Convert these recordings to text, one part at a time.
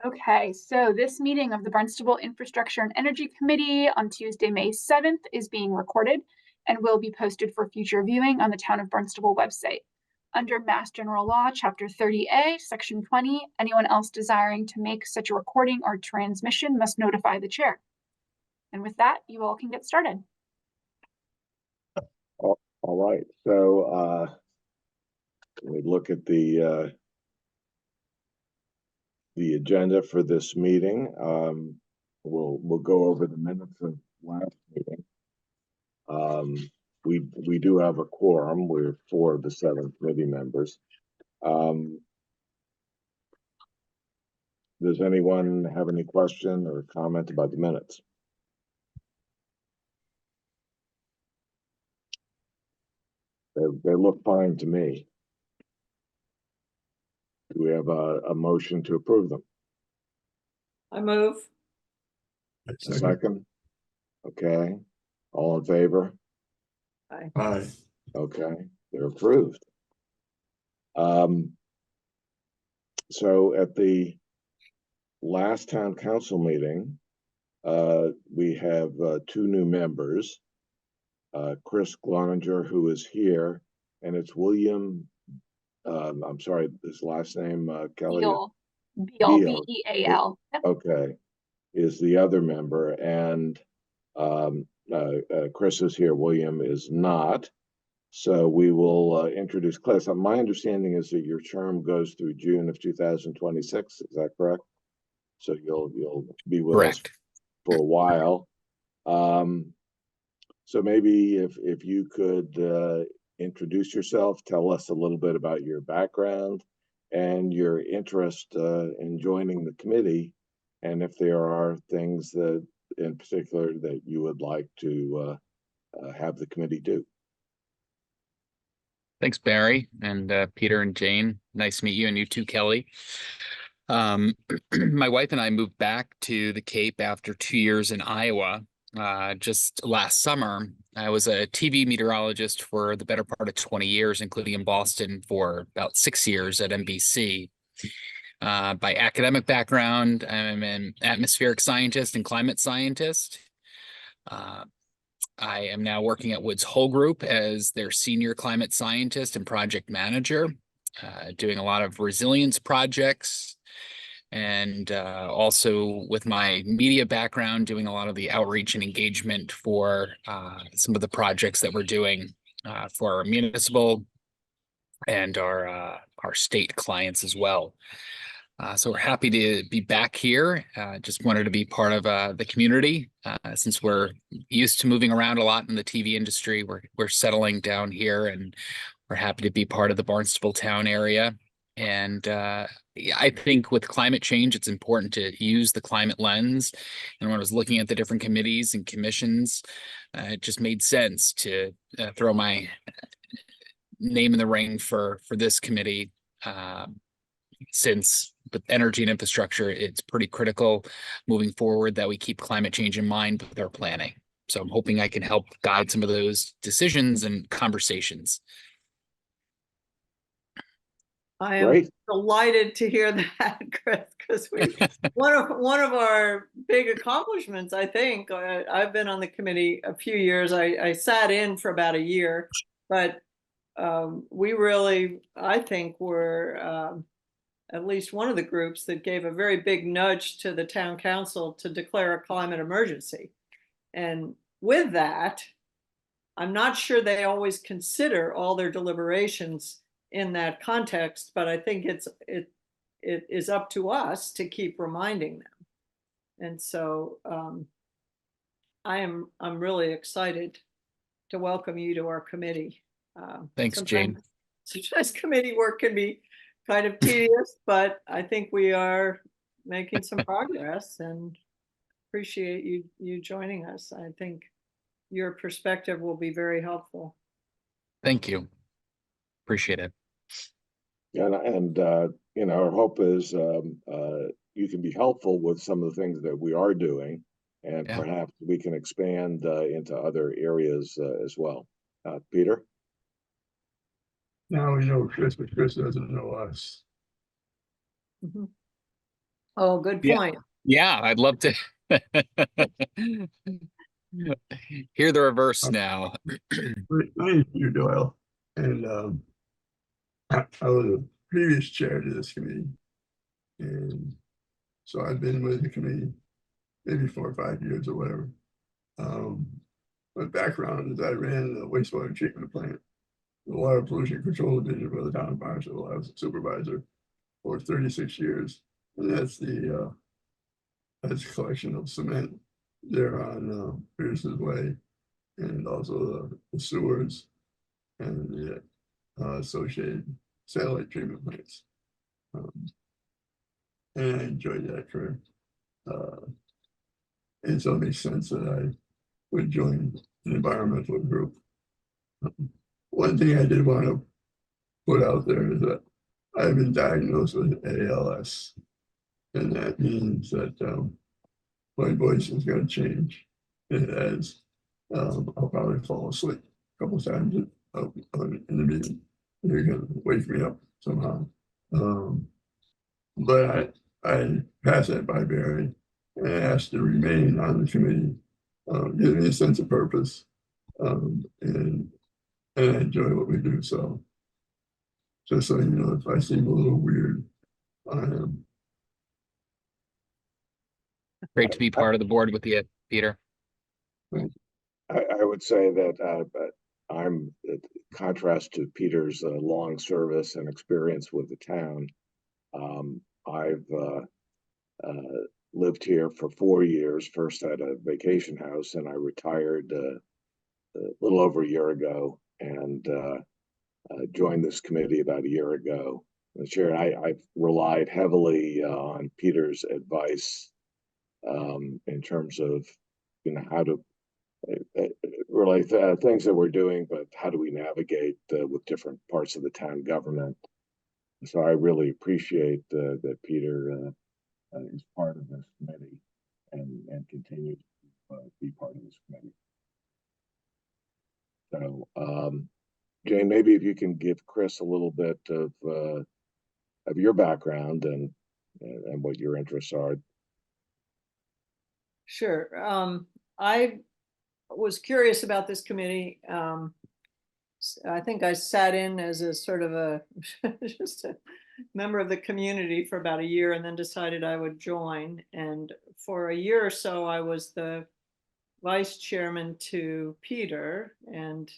Okay, so this meeting of the Barnstable Infrastructure and Energy Committee on Tuesday, May 7th is being recorded and will be posted for future viewing on the Town of Barnstable website. Under Mass General Law, Chapter 30A, Section 20, anyone else desiring to make such a recording or transmission must notify the chair. And with that, you all can get started. All right, so we look at the agenda for this meeting. We'll go over the minutes of last meeting. We do have a quorum. We're 4 of the 7 committee members. Does anyone have any question or comment about the minutes? They look fine to me. Do we have a motion to approve them? I move. A second. Okay. All in favor? Aye. Aye. Okay, they're approved. So at the last town council meeting, we have 2 new members. Chris Gloninger, who is here, and it's William, I'm sorry, his last name, Kelly? Beal, Beal. B-E-A-L. Yep. Okay, is the other member, and Chris is here, William is not. So we will introduce Chris. My understanding is that your term goes through June of 2026. Is that correct? So you'll be with Correct. us for a while. So maybe if you could introduce yourself, tell us a little bit about your background and your interest in joining the committee, and if there are things that in particular that you would like to have the committee do. Thanks, Barry, and Peter and Jane. Nice to meet you, and you too, Kelly. My wife and I moved back to the Cape after 2 years in Iowa. Just last summer, I was a TV meteorologist for the better part of 20 years, including in Boston for about 6 years at NBC. By academic background, I'm an atmospheric scientist and climate scientist. I am now working at Woods Hole Group as their senior climate scientist and project manager, doing a lot of resilience projects, and also with my media background, doing a lot of the outreach and engagement for some of the projects that we're doing for our municipal and our state clients as well. So we're happy to be back here. Just wanted to be part of the community since we're used to moving around a lot in the TV industry. We're settling down here, and we're happy to be part of the Barnstable town area. And I think with climate change, it's important to use the climate lens. And when I was looking at the different committees and commissions, it just made sense to throw my name in the ring for this committee. Since with energy and infrastructure, it's pretty critical moving forward that we keep climate change in mind with our planning. So I'm hoping I can help guide some of those decisions and conversations. I am Great. delighted to hear that, Chris, because one of our big accomplishments, I think, I've been on the committee a few years. I sat in for about a year, but we really, I think, were at least one of the groups that gave a very big nudge to the town council to declare a climate emergency. And with that, I'm not sure they always consider all their deliberations in that context, but I think it is up to us to keep reminding them. And so I'm really excited to welcome you to our committee. Thanks, Jane. Sometimes committee work can be kind of tedious, but I think we are making some progress, and appreciate you joining us. I think your perspective will be very helpful. Thank you. Appreciate it. And you know, our hope is you can be helpful with some of the things that we are doing, and perhaps we can expand into other areas as well. Peter? Now we know Chris, but Chris doesn't know us. Mm-hmm. Oh, good Yeah. point. Yeah, I'd love to hear the reverse now. My name is Peter Doyle, and I was a previous chair to this committee. And so I've been with the committee maybe 4 or 5 years or whatever. My background is I ran the wastewater treatment plant, the water pollution control division for the town of Barnstable. I was a supervisor for 36 years. And that's a collection of cement there on Pearson's Way, and also the sewers and the associated satellite treatment plants. And I enjoyed that career. And so it makes sense that I would join an environmental group. One thing I did want to put out there is that I've been diagnosed with ALS. And that means that my voice is going to change. It has. I'll probably fall asleep a couple of times in the meeting. You're going to wake me up somehow. But I passed that by Barry and asked to remain on the committee, give me a sense of purpose, and I enjoy what we do. So just so you know, if I seem a little weird, I am. Great to be part of the board with you, Peter. I would say that I'm in contrast to Peter's long service and experience with the town. I've lived here for 4 years, first at a vacation house, and I retired a little over a year ago, and joined this committee about a year ago. Chair, I've relied heavily on Peter's advice in terms of, how to really things that we're doing, but how do we navigate with different parts of the town government. So I really appreciate that Peter is part of this committee and continues to be part of this committee. So, Jane, maybe if you can give Chris a little bit of your background and what your interests are. Sure. I was curious about this committee. I think I sat in as a sort of a just a member of the community for about a year, and then decided I would join. And for a year or so, I was the vice chairman to Peter, and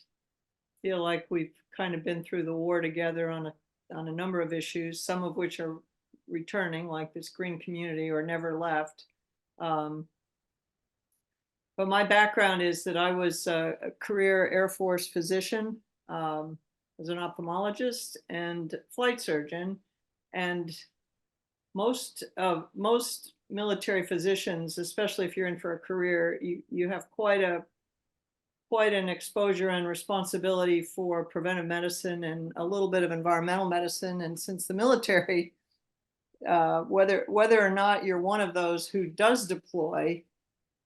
feel like we've kind of been through the war together on a number of issues, some of which are returning, like this green community, or never left. But my background is that I was a career Air Force physician, as an ophthalmologist and flight surgeon. And most military physicians, especially if you're in for a career, you have quite an exposure and responsibility for preventive medicine and a little bit of environmental medicine. And since the military, whether or not you're one of those who does deploy,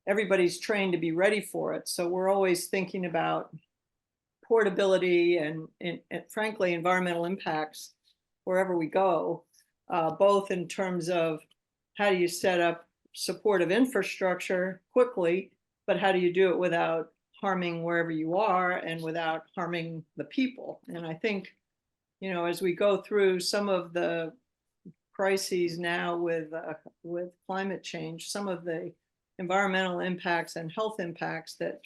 everybody's trained to be ready for it. So we're always thinking about portability and frankly, environmental impacts wherever we go, both in terms of how do you set up supportive infrastructure quickly, but how do you do it without harming wherever you are and without harming the people. And I think, as we go through some of the crises now with climate change, some of the environmental impacts and health impacts that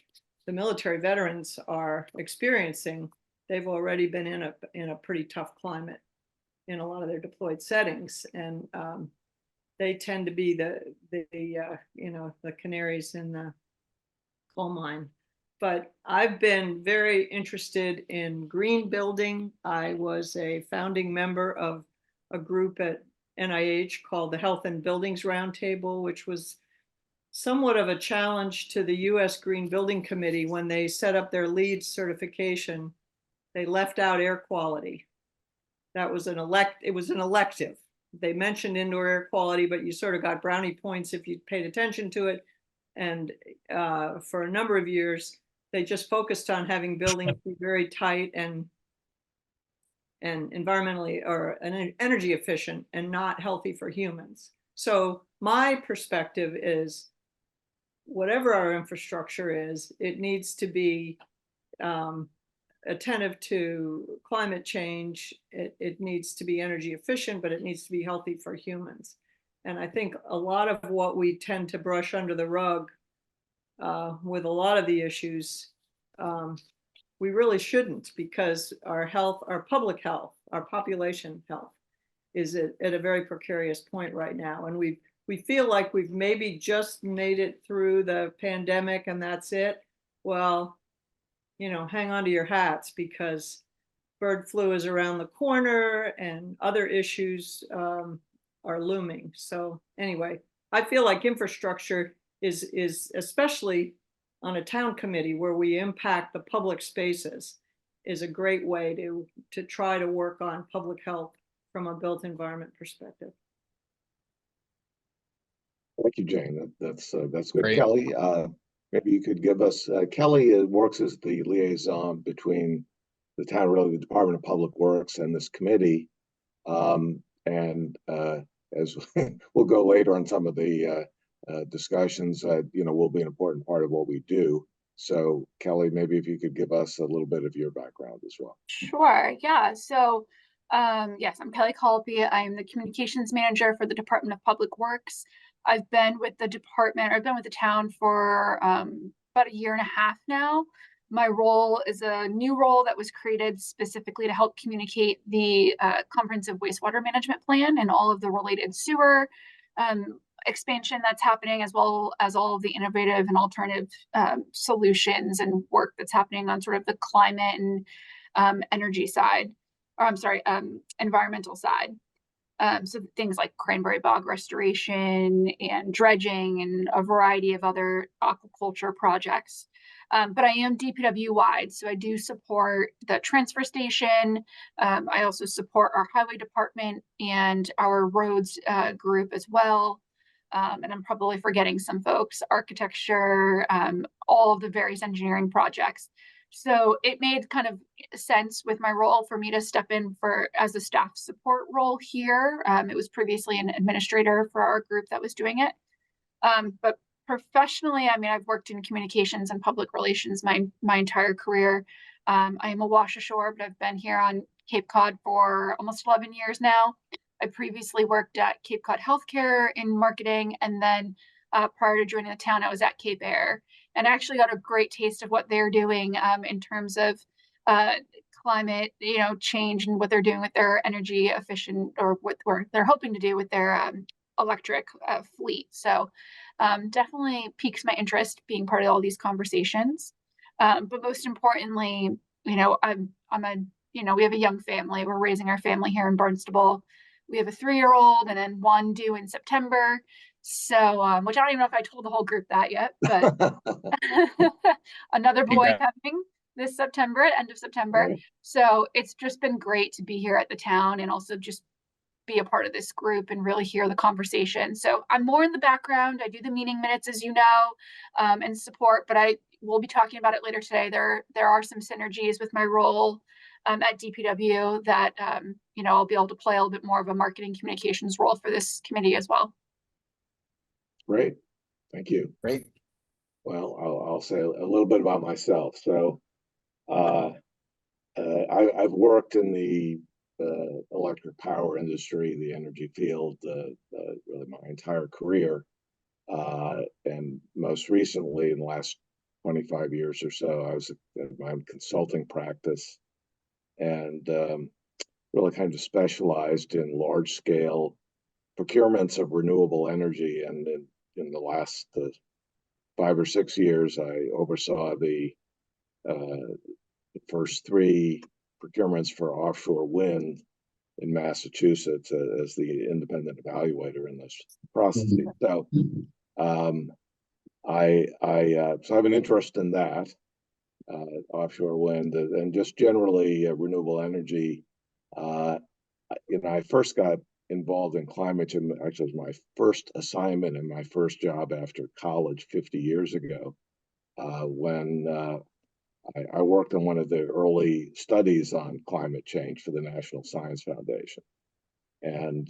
the military veterans are experiencing, they've already been in a pretty tough climate in a lot of their deployed settings, and they tend to be the canaries in the coal mine. But I've been very interested in green building. I was a founding member of a group at NIH called the Health and Buildings Roundtable, which was somewhat of a challenge to the US Green Building Committee. When they set up their LEED certification, they left out air quality. That was it was an elective. They mentioned indoor air quality, but you sort of got brownie points if you paid attention to it. And for a number of years, they just focused on having buildings be very tight and environmentally or energy efficient and not healthy for humans. So my perspective is, whatever our infrastructure is, it needs to be attentive to climate change. It needs to be energy efficient, but it needs to be healthy for humans. And I think a lot of what we tend to brush under the rug with a lot of the issues, we really shouldn't, because our health, our public health, our population health is at a very precarious point right now. And we feel like we've maybe just made it through the pandemic and that's it. Well, you know, hang on to your hats, because bird flu is around the corner and other issues are looming. So anyway, I feel like infrastructure is especially on a town committee where we impact the public spaces, is a great way to try to work on public health from a built environment perspective. Thank you, Jane. That's good. Great. Kelly, maybe you could give us, Kelly works as the liaison between the town, really the Department of Public Works and this committee. And as we'll go later on some of the discussions, will be an important part of what we do. So Kelly, maybe if you could give us a little bit of your background as well. Sure, yeah. So, yes, I'm Kelly Colby. I'm the communications manager for the Department of Public Works. I've been with the town for about a year and a half now. My role is a new role that was created specifically to help communicate the comprehensive wastewater management plan and all of the related sewer expansion that's happening, as well as all of the innovative and alternative solutions and work that's happening on sort of the climate and energy side, or I'm sorry, environmental side. So things like cranberry bog restoration and dredging and a variety of other aquaculture projects. But I am DPW wide, so I do support the transfer station. I also support our highway department and our roads group as well. And I'm probably forgetting some folks, architecture, all of the various engineering projects. So it made kind of sense with my role for me to step in as a staff support role here. It was previously an administrator for our group that was doing it. But professionally, I mean, I've worked in communications and public relations my entire career. I am a wash ashore, but I've been here on Cape Cod for almost 11 years now. I previously worked at Cape Cod Healthcare in marketing, and then prior to joining the town, I was at Cape Air, and I actually got a great taste of what they're doing in terms of climate, change, and what they're doing with their energy efficient, or what they're hoping to do with their electric fleet. So definitely piques my interest being part of all these conversations. But most importantly, we have a young family. We're raising our family here in Barnstable. We have a 3-year-old and then one due in September. So, which I don't even know if I told the whole group that yet, but another boy coming this September, end of September. Right. So it's just been great to be here at the town and also just be a part of this group and really hear the conversation. So I'm more in the background. I do the meeting minutes, as you know, and support, but I will be talking about it later today. There are some synergies with my role at DPW that, I'll be able to play a little bit more of a marketing communications role for this committee as well. Great. Thank you. Great. Well, I'll say a little bit about myself. So I've worked in the electric power industry, the energy field, really my entire career. And most recently, in the last 25 years or so, I was at my own consulting practice, and really kind of specialized in large scale procurements of renewable energy. And in the last 5 or 6 years, I oversaw the first 3 procurements for offshore wind in Massachusetts as the independent evaluator in this process. So I have an interest in that, offshore wind, and just generally renewable energy. I first got involved in climate change. Actually, it was my first assignment and my first job after college 50 years ago, when I worked on one of the early studies on climate change for the National Science Foundation. And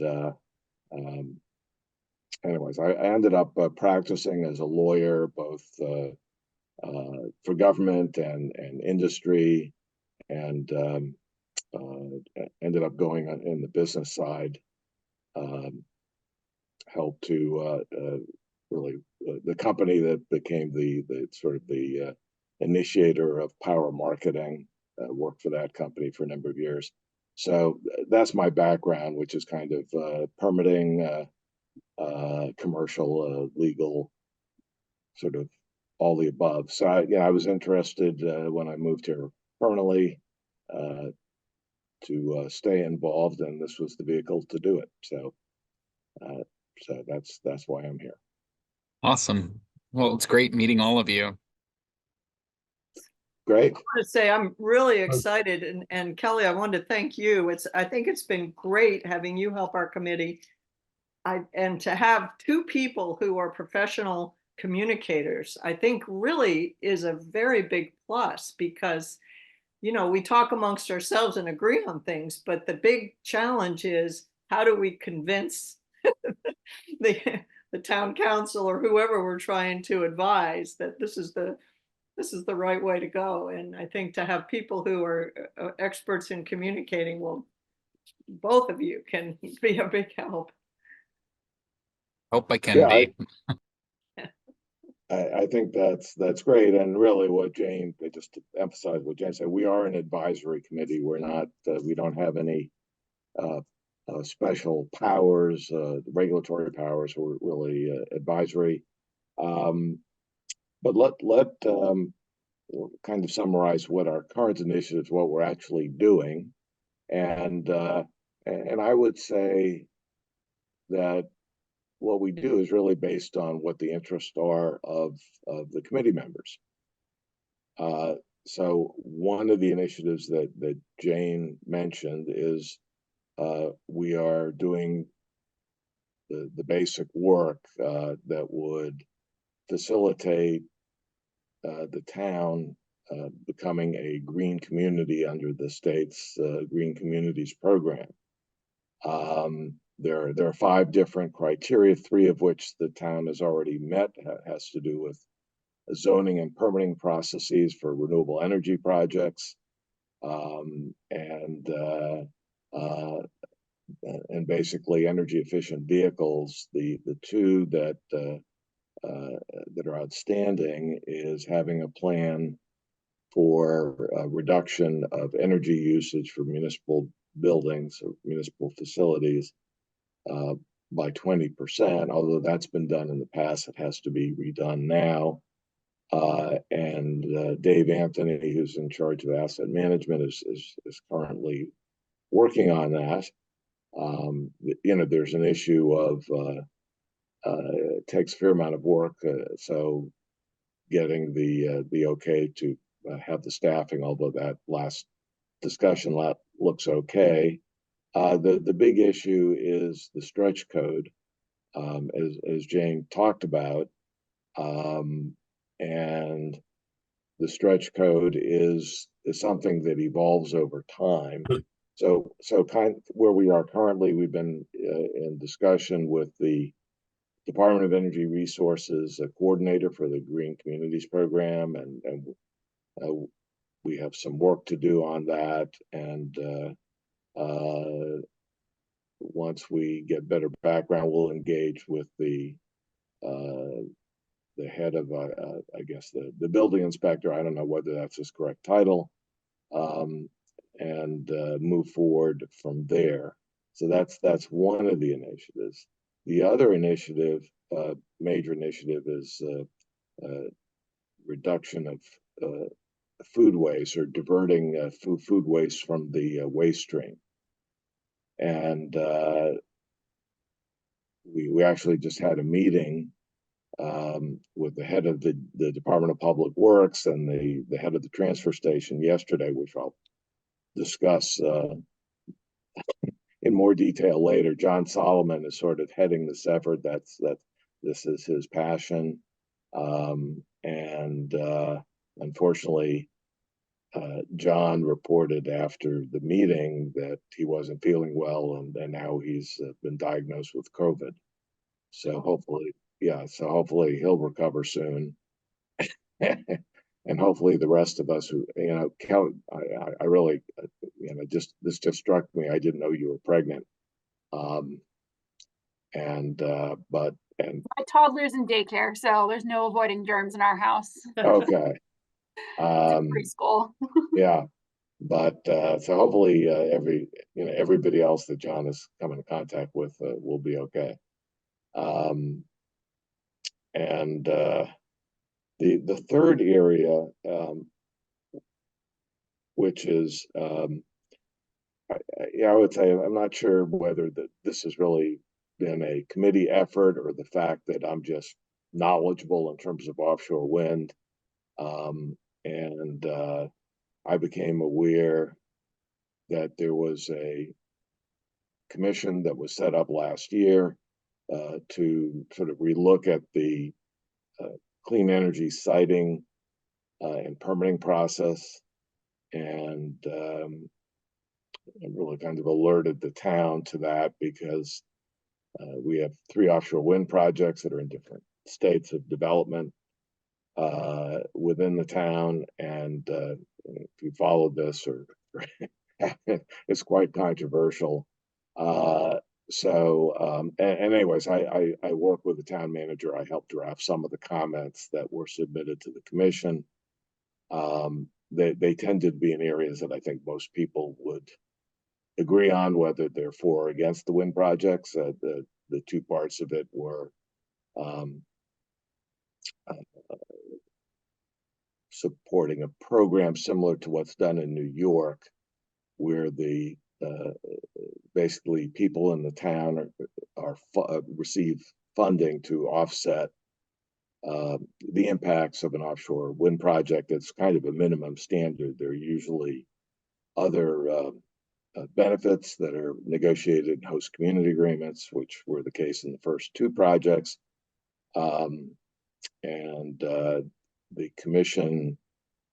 anyways, I ended up practicing as a lawyer, both for government and industry, and ended up going in the business side. Helped to really the company that became the sort of the initiator of power marketing. Worked for that company for a number of years. So that's my background, which is kind of permitting, commercial, legal, sort of all the above. So I was interested when I moved here permanently to stay involved, and this was the vehicle to do it. So that's why I'm here. Awesome. Well, it's great meeting all of you. Great. I want to say I'm really excited, and Kelly, I wanted to thank you. I think it's been great having you help our committee. And to have two people who are professional communicators, I think really is a very big plus, because we talk amongst ourselves and agree on things, but the big challenge is, how do we convince the town council or whoever we're trying to advise that this is the right way to go? And I think to have people who are experts in communicating, well, both of you can be a big help. Hope I can Yeah, be. I think that's great. And really what Jane, just to emphasize what Jane said, we are an advisory committee. We're not, we don't have any special powers, regulatory powers. We're really advisory. But let kind of summarize what our current initiatives, what we're actually doing. And I would say that what we do is really based on what the interests are of the committee members. So one of the initiatives that Jane mentioned is we are doing the basic work that would facilitate the town becoming a green community under the state's Green Communities program. There are 5 different criteria, 3 of which the town has already met. Has to do with zoning and permitting processes for renewable energy projects, and basically energy efficient vehicles. The 2 that are outstanding is having a plan for a reduction of energy usage for municipal buildings or municipal facilities by 20%. Although that's been done in the past, it has to be redone now. And Dave Anthony, who's in charge of asset management, is currently working on that. There's an issue of it takes a fair amount of work, so getting the okay to have the staffing, although that last discussion looks okay. The big issue is the stretch code, as Jane talked about, and the stretch code is something that evolves over time. So kind of where we are currently, we've been in discussion with the Department of Energy Resources coordinator for the Green Communities program, and we have some work to do on that. And once we get better background, we'll engage with the head of, I guess, the building inspector. I don't know whether that's his correct title, and move forward from there. So that's one of the initiatives. The other initiative, major initiative, is reduction of food waste, or diverting food waste from the waste stream. And we actually just had a meeting with the head of the Department of Public Works and the head of the transfer station yesterday, which I'll discuss in more detail later. John Solomon is sort of heading this effort. This is his passion, and unfortunately, John reported after the meeting that he wasn't feeling well, and now he's been diagnosed with COVID. So hopefully, yeah, so hopefully he'll recover soon. And hopefully the rest of us who, Kelly, I really, this just struck me. I didn't know you were pregnant. And My toddler's in daycare, so there's no avoiding germs in our house. okay. Preschool. Yeah, but so hopefully everybody else that John is coming in contact with will be okay. And the third area, which is I would say I'm not sure whether this has really been a committee effort or the fact that I'm just knowledgeable in terms of offshore wind. And I became aware that there was a commission that was set up last year to sort of relook at the clean energy siting and permitting process, and really kind of alerted the town to that because we have 3 offshore wind projects that are in different states of development within the town, and if you followed this or it's quite controversial. And anyways, I work with the town manager. I helped draft some of the comments that were submitted to the commission. They tended to be in areas that I think most people would agree on, whether they're for or against the wind projects. The 2 parts of it were supporting a program similar to what's done in New York, where the basically people in the town receive funding to offset the impacts of an offshore wind project. It's kind of a minimum standard. There are usually other benefits that are negotiated in host community agreements, which were the case in the first 2 projects. And the commission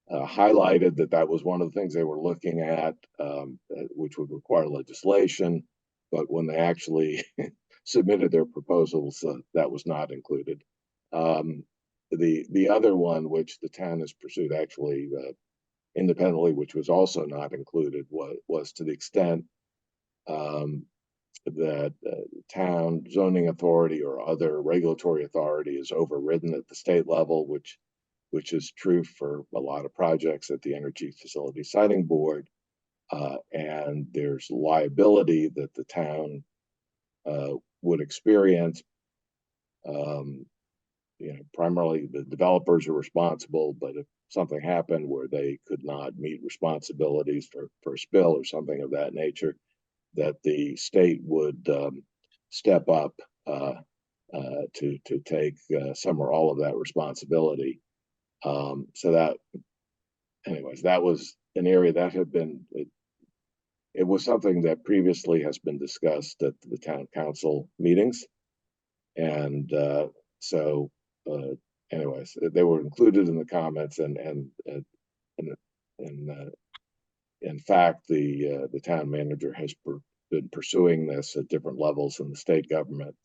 highlighted that was one of the things they were looking at, which would require legislation. But when they actually submitted their proposals, that was not included. The other one, which the town has pursued actually independently, which was also not included, was to the extent that town zoning authority or other regulatory authority is overridden at the state level, which is true for a lot of projects at the Energy Facility Siting Board, and there's liability that the town would experience. Primarily the developers are responsible, but if something happened where they could not meet responsibilities for a spill or something of that nature, that the state would step up to take some or all of that responsibility. So that, anyways, that was an area that had been, it was something that previously has been discussed at the town council meetings. And anyways, they were included in the comments, and in fact, the town manager has been pursuing this at different levels in the state government,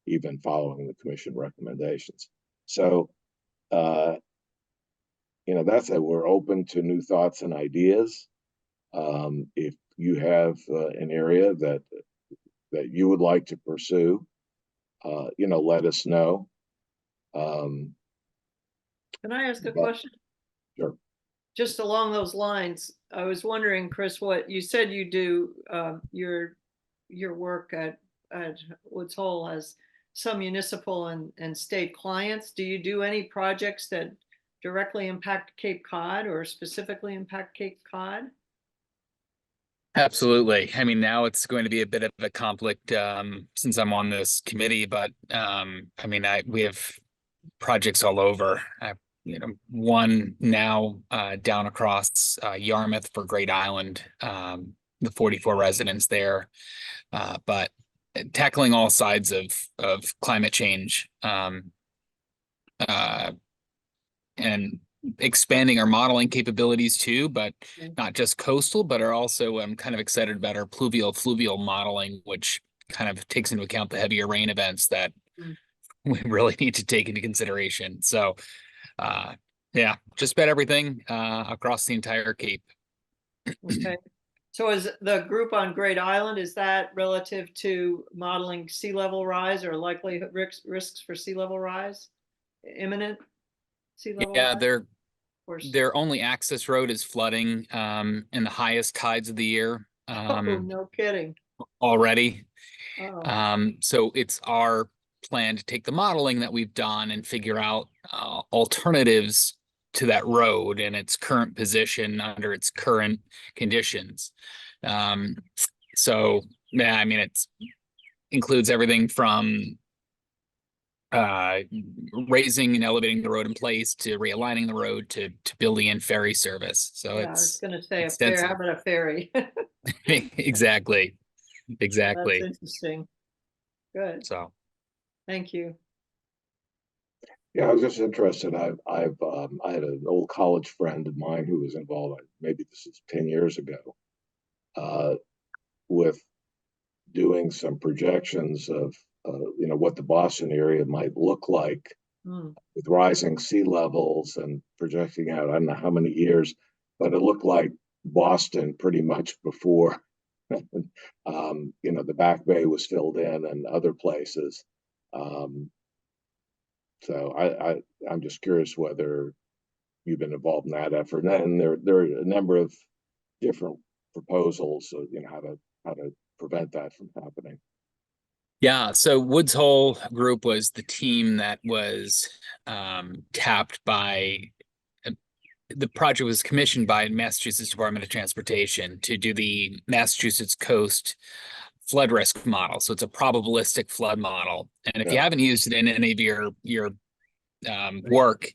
even following the commission recommendations. So, that's it. We're open to new thoughts and ideas. If you have an area that you would like to pursue, let us know. Can I ask a question? Sure. Just along those lines, I was wondering, Chris, what you said you do, your work at Woods Hole has some municipal and state clients. Do you do any projects that directly impact Cape Cod or specifically impact Cape Cod? Absolutely. I mean, now it's going to be a bit of a conflict since I'm on this committee, but we have projects all over. One now down across Yarmouth for Great Island, the 44 residents there, but tackling all sides of climate change and expanding our modeling capabilities too, but not just coastal, but are also kind of excited about our pluvial fluvial modeling, which kind of takes into account the heavier rain events that we really need to take into consideration. So, yeah, just about everything across the entire Cape. Okay. So is the group on Great Island, is that relative to modeling sea level rise or likely risks for sea level rise? Imminent sea level Yeah, rise? their only access road is flooding in the highest tides of the year Oh, no kidding. already. Oh, So it's our plan to take the modeling that we've done and figure out alternatives to that road and its current position under its current conditions. Um, so yeah, I mean, it's includes everything from raising and elevating the road in place to realigning the road to building in ferry service. So yeah, I was it's gonna say a ferry, how extensive. about a ferry? Exactly. That's Exactly. interesting. Good, So thank you. Yeah, I was just interested. I had an old college friend of mine who was involved, maybe this is 10 years ago, uh, with doing some projections of, what the Boston area might look like Hmm. with rising sea levels and projecting out, I don't know how many years, but it looked like Boston pretty much before, the Back Bay was filled in and other places. Um, so I'm just curious whether you've been involved in that effort. And there are a number of different proposals, how to prevent that from happening. yeah, so Woods Hole Group was the team that was tapped by the project was commissioned by Massachusetts Department of Transportation to do the Massachusetts coast flood risk model. So it's a probabilistic flood model. And if you Yeah. haven't used it in any of your work, it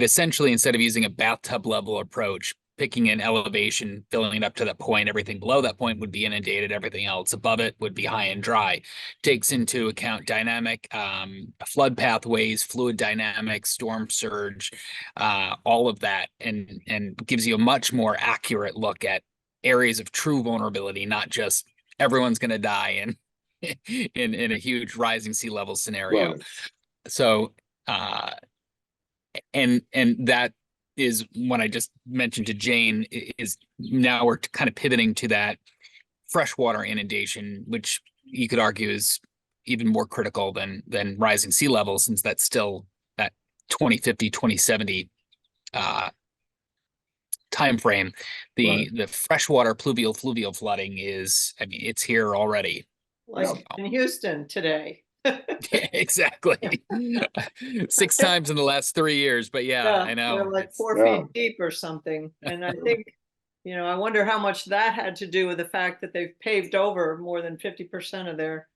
essentially, instead of using a bathtub level approach, picking an elevation, filling it up to that point, everything below that point would be inundated, everything else above it would be high and dry. Takes into account dynamic flood pathways, fluid dynamics, storm surge, all of that, and gives you a much more accurate look at areas of true vulnerability, not just everyone's going to die in a huge rising sea level scenario. Right. So and that is what I just mentioned to Jane, is now we're kind of pivoting to that freshwater inundation, which you could argue is even more critical than rising sea levels, since that's still that 2050, 2070 time frame. Right. The freshwater pluvial fluvial flooding is, I mean, it's here already. Like in Houston today. Exactly. 6 times in the last 3 years, but yeah, Yeah, I know. they're like It's Yeah. 4 feet deep or something. And I think, I wonder how much that had to do with the fact that they've paved over more than 50% of their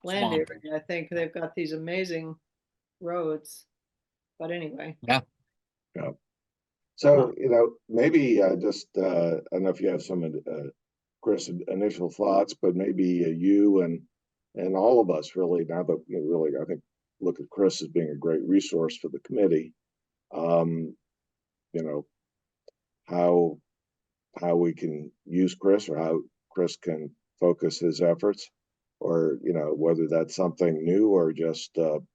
land swamp. area. I think they've got these amazing roads. But anyway, Yeah. Well- So, maybe just, I don't know if you have some, Chris, initial thoughts, but maybe you and all of us really, now that really, I think, look at Chris as being a great resource for the committee. You know, how we can use Chris, or how Chris can focus his efforts, or whether that's something new or just to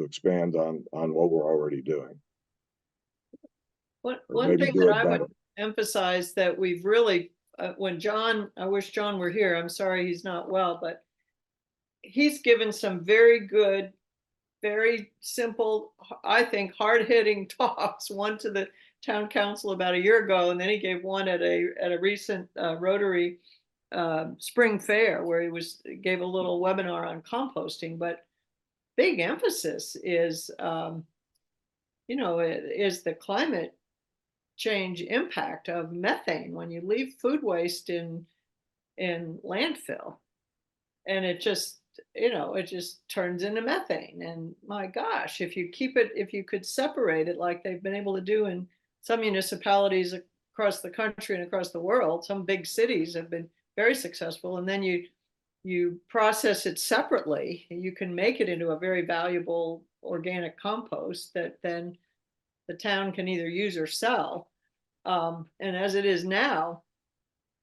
expand on what we're already doing, or one maybe thing do that it I would better. emphasize that we've really, when John, I wish John were here. I'm sorry he's not well, but he's given some very good, very simple, I think, hard-hitting talks. One to the town council about a year ago, and then he gave one at a recent Rotary spring fair where he gave a little webinar on composting. But big emphasis is, is the climate change impact of methane when you leave food waste in landfill, and it just turns into methane. And my gosh, if you could separate it like they've been able to do in some municipalities across the country and across the world, some big cities have been very successful, and then you process it separately, you can make it into a very valuable organic compost that then the town can either use or sell. And as it is now,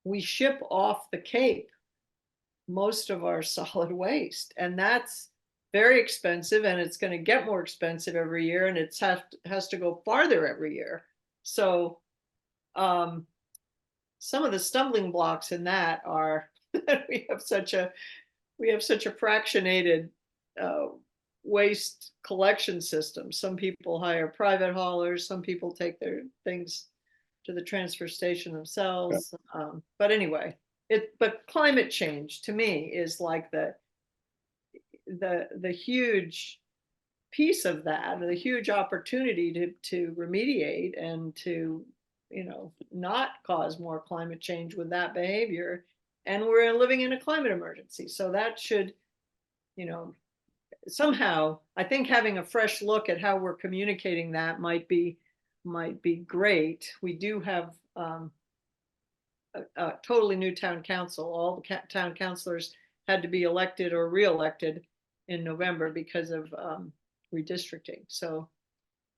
we ship off the Cape most of our solid waste, and that's very expensive, and it's going to get more expensive every year, and it has to go farther every year. So some of the stumbling blocks in that are we have such a fractionated waste collection system. Some people hire private haulers, some people take their things to the transfer station themselves. But anyway, but climate change to me is like the huge piece of that, the huge opportunity to remediate and to, not cause more climate change with that behavior. And we're living in a climate emergency. So that should, somehow, I think having a fresh look at how we're communicating that might be great. We do have a totally new town council. All the town councilors had to be elected or re-elected in November because of redistricting. So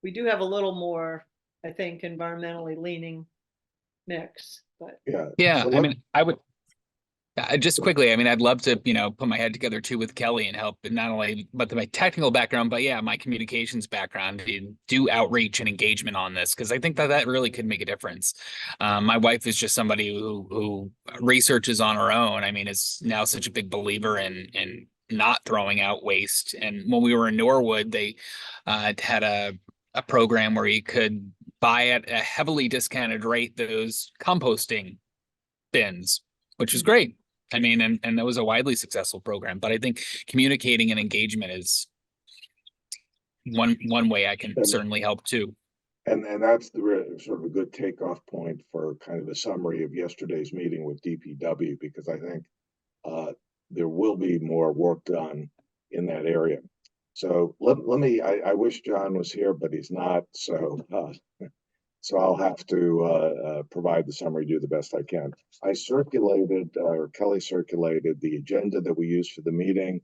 we do have a little more, I think, environmentally leaning mix. But Yeah, So I mean, I would just quickly, I mean, I'd love to, put my head together too with Kelly and help, not only but my technical background, but yeah, my communications background, to do outreach and engagement on this, because I think that really could make a difference. My wife is just somebody who researches on her own. I mean, is now such a big believer in not throwing out waste. And when we were in Norwood, they had a program where you could buy at a heavily discounted rate those composting bins, which was great. I mean, and that was a widely successful program. But I think communicating and engagement is one way I can certainly help too. And that's sort of a good takeoff point for kind of a summary of yesterday's meeting with DPW, because I think there will be more work done in that area. So let me, I wish John was here, but he's not. So I'll have to provide the summary, do the best I can. I circulated, or Kelly circulated, the agenda that we used for the meeting.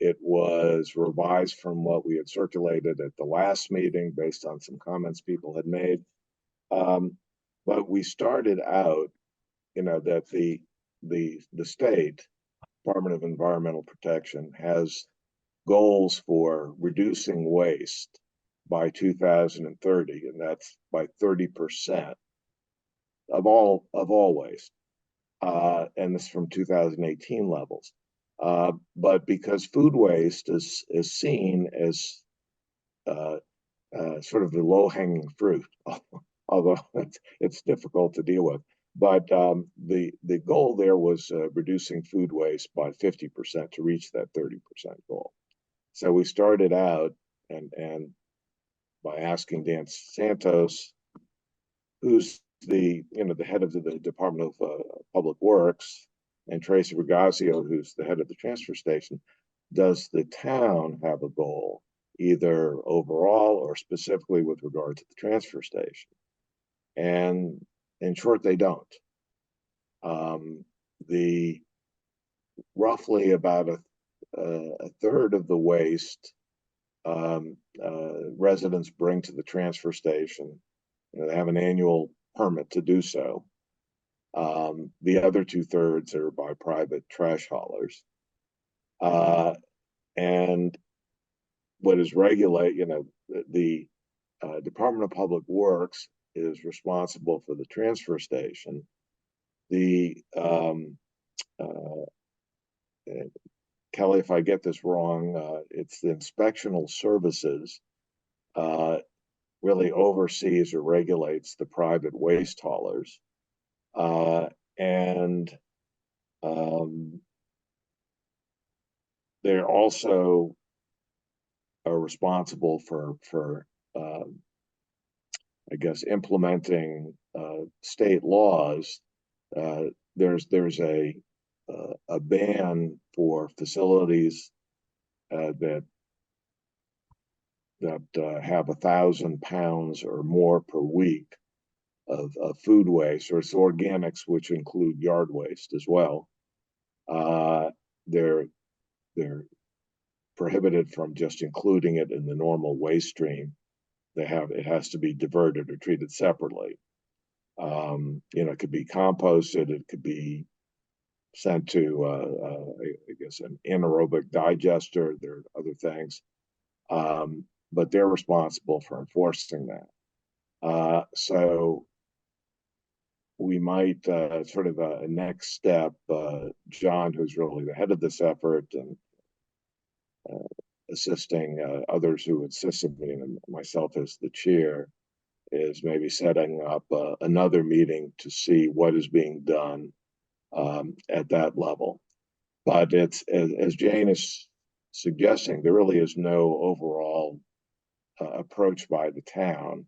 It was revised from what we had circulated at the last meeting based on some comments people had made. But we started out, that the state Department of Environmental Protection has goals for reducing waste by 2030, and that's by 30% of all waste. And this is from 2018 levels. But because food waste is seen as sort of the low-hanging fruit, although it's difficult to deal with. But the goal there was reducing food waste by 50% to reach that 30% goal. So we started out and by asking Dan Santos, who's the head of the Department of Public Works, and Tracy Regazio, who's the head of the transfer station, does the town have a goal, either overall or specifically with regard to the transfer station? And in short, they don't. The roughly about a third of the waste residents bring to the transfer station. They have an annual permit to do so. The other 2/3 are by private trash haulers. And what is regulate, the Department of Public Works is responsible for the transfer station. The Kelly, if I get this wrong, it's the inspectional services really oversees or regulates the private waste haulers. And they're also are responsible for I guess implementing state laws. There's a ban for facilities that have 1,000 pounds or more per week of food waste, or it's organics, which include yard waste as well. They're prohibited from just including it in the normal waste stream. It has to be diverted or treated separately. It could be composted, it could be sent to, I guess, an anaerobic digester. There are other things, but they're responsible for enforcing that. So we might sort of a next step, John, who's really the head of this effort and assisting others who assisted me, and myself as the chair, is maybe setting up another meeting to see what is being done at that level. But it's, as Jane is suggesting, there really is no overall approach by the town.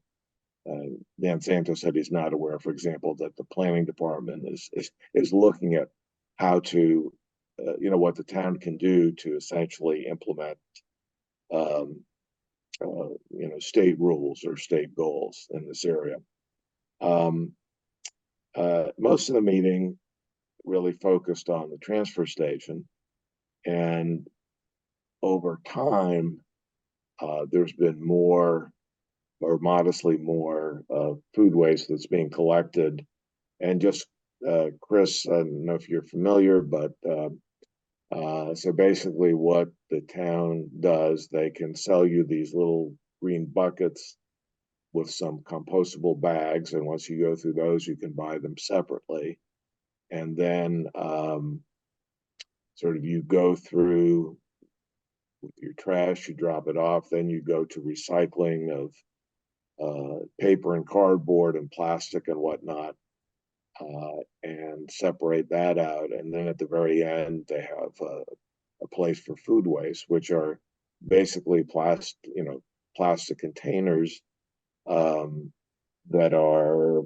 Dan Santos said he's not aware, for example, that the planning department is looking at how to, what the town can do to essentially implement, state rules or state goals in this area. Most of the meeting really focused on the transfer station, and over time, there's been more, or modestly more, food waste that's being collected. And just Chris, I don't know if you're familiar, but so basically what the town does, they can sell you these little green buckets with some compostable bags, and once you go through those, you can buy them separately. And then sort of you go through with your trash, you drop it off, then you go to recycling of paper and cardboard and plastic and whatnot, and separate that out. And then at the very end, they have a place for food waste, which are basically plastic containers that are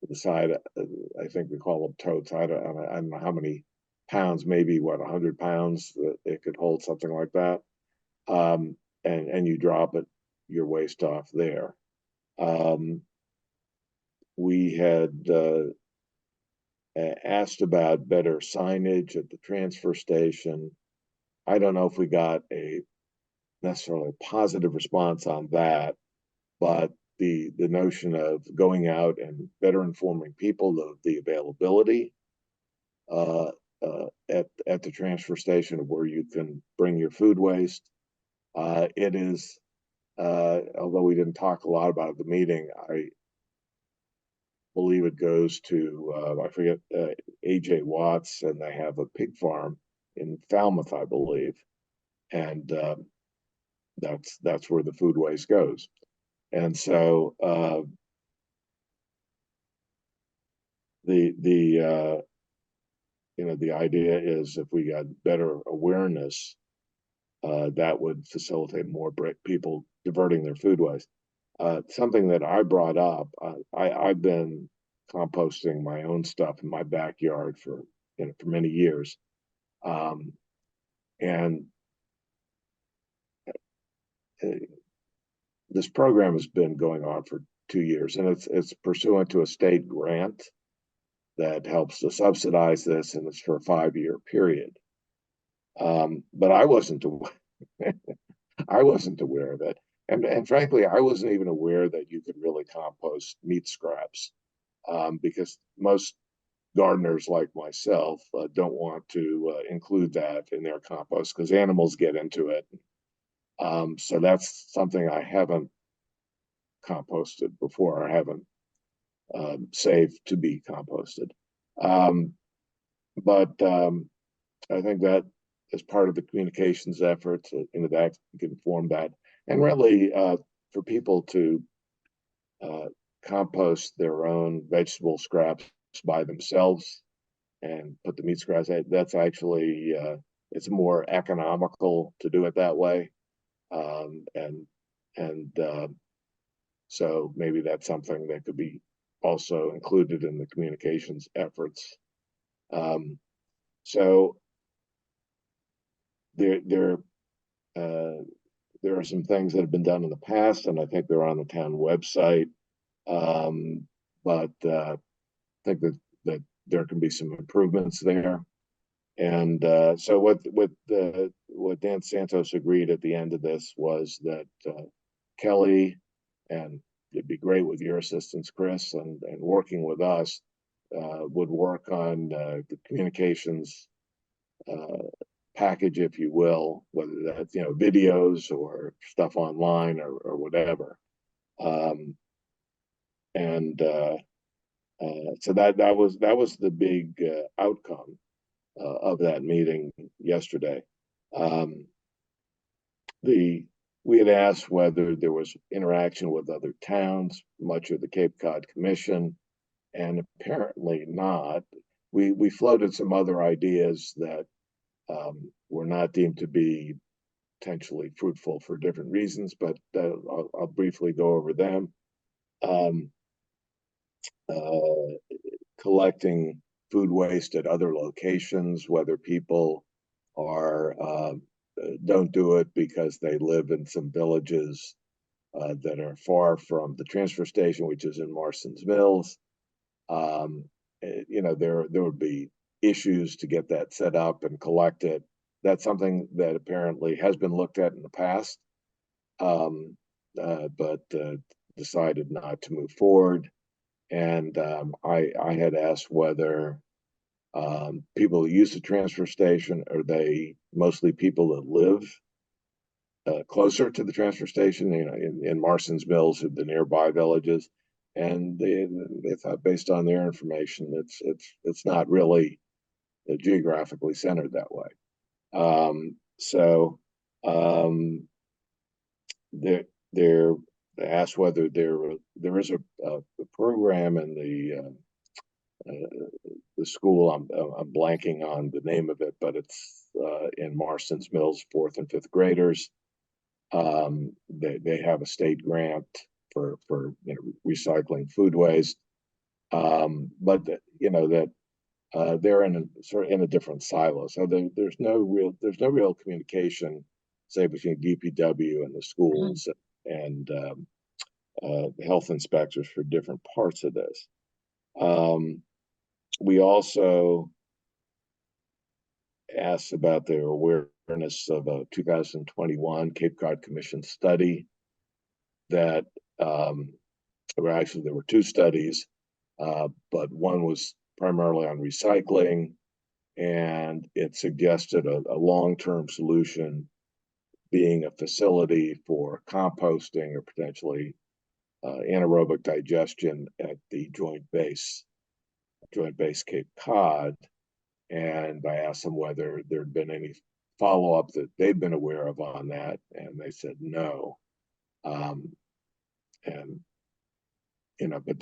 the side. I think we call them totes. I don't know how many pounds, maybe 100 pounds that it could hold, something like that. And you drop your waste off there. We had asked about better signage at the transfer station. I don't know if we got a necessarily positive response on that, but the notion of going out and better informing people of the availability at the transfer station where you can bring your food waste. It is, although we didn't talk a lot about it at the meeting, I believe it goes to, I forget, AJ Watts, and they have a pig farm in Falmouth, I believe. And that's where the food waste goes. And so the idea is if we got better awareness, that would facilitate more people diverting their food waste. Something that I brought up, I've been composting my own stuff in my backyard for many years, and this program has been going on for 2 years, and it's pursuant to a state grant that helps to subsidize this, and it's for a 5-year period. But I wasn't aware of it. And frankly, I wasn't even aware that you could really compost meat scraps, because most gardeners like myself don't want to include that in their compost because animals get into it. So that's something I haven't composted before. I haven't saved to be composted. But I think that as part of the communications effort, that can inform that. And really, for people to compost their own vegetable scraps by themselves and put the meat scraps, that's actually, it's more economical to do it that way. So maybe that's something that could be also included in the communications efforts. So there are some things that have been done in the past, and I think they're on the town website. But I think that there can be some improvements there. And so what Dan Santos agreed at the end of this was that Kelly, and it'd be great with your assistance, Chris, and working with us, would work on the communications package, if you will, whether that's, videos or stuff online or whatever. And so that was the big outcome of that meeting yesterday. We had asked whether there was interaction with other towns, much of the Cape Cod Commission, and apparently not. We floated some other ideas that were not deemed to be potentially fruitful for different reasons, but I'll briefly go over them. Collecting food waste at other locations, whether people are don't do it because they live in some villages that are far from the transfer station, which is in Marston's Mills. There would be issues to get that set up and collected. That's something that apparently has been looked at in the past, but decided not to move forward. And I had asked whether people who use the transfer station, are they mostly people that live closer to the transfer station, in Marston's Mills, the nearby villages? And they thought, based on their information, it's not really geographically centered that way. They're asked whether there is a program in the school. I'm blanking on the name of it, but it's in Marston's Mills, 4th and 5th graders. They have a state grant for recycling food waste, but they're in a different silo. So there's no real communication, say, between DPW and the schools and the health inspectors for different parts of this. We also asked about their awareness of a 2021 Cape Cod Commission study that, there were two studies, but one was primarily on recycling, and it suggested a long-term solution being a facility for composting or potentially anaerobic digestion at the Joint Base Cape Cod. And I asked them whether there had been any follow-up that they've been aware of on that, and they said no. But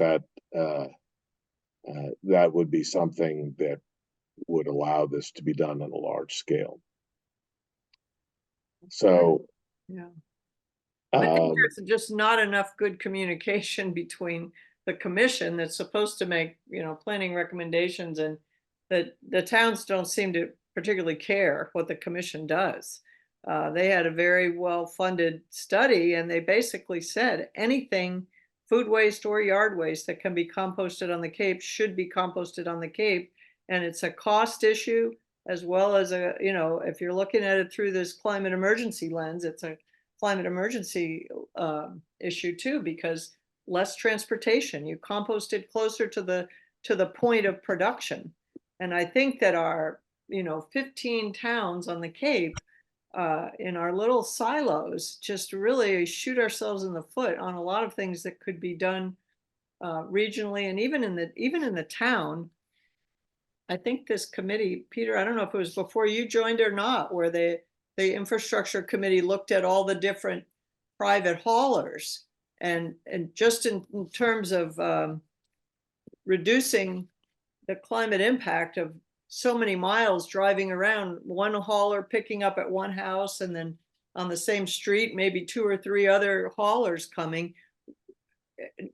that would be something that would allow this to be done on a large scale. So, yeah, I think there's just not enough good communication between the commission that's supposed to make, planning recommendations, and that the towns don't seem to particularly care what the commission does. They had a very well-funded study, and they basically said anything food waste or yard waste that can be composted on the Cape should be composted on the Cape. And it's a cost issue, as well as if you're looking at it through this climate emergency lens, it's a climate emergency issue too, because less transportation, you compost it closer to the point of production. And I think that our 15 towns on the Cape, in our little silos, just really shoot ourselves in the foot on a lot of things that could be done regionally, and even in the town. I think this committee, Peter, I don't know if it was before you joined or not, where the infrastructure committee looked at all the different private haulers, and just in terms of reducing the climate impact of so many miles driving around, one hauler picking up at one house, and then on the same street, maybe 2 or 3 other haulers coming.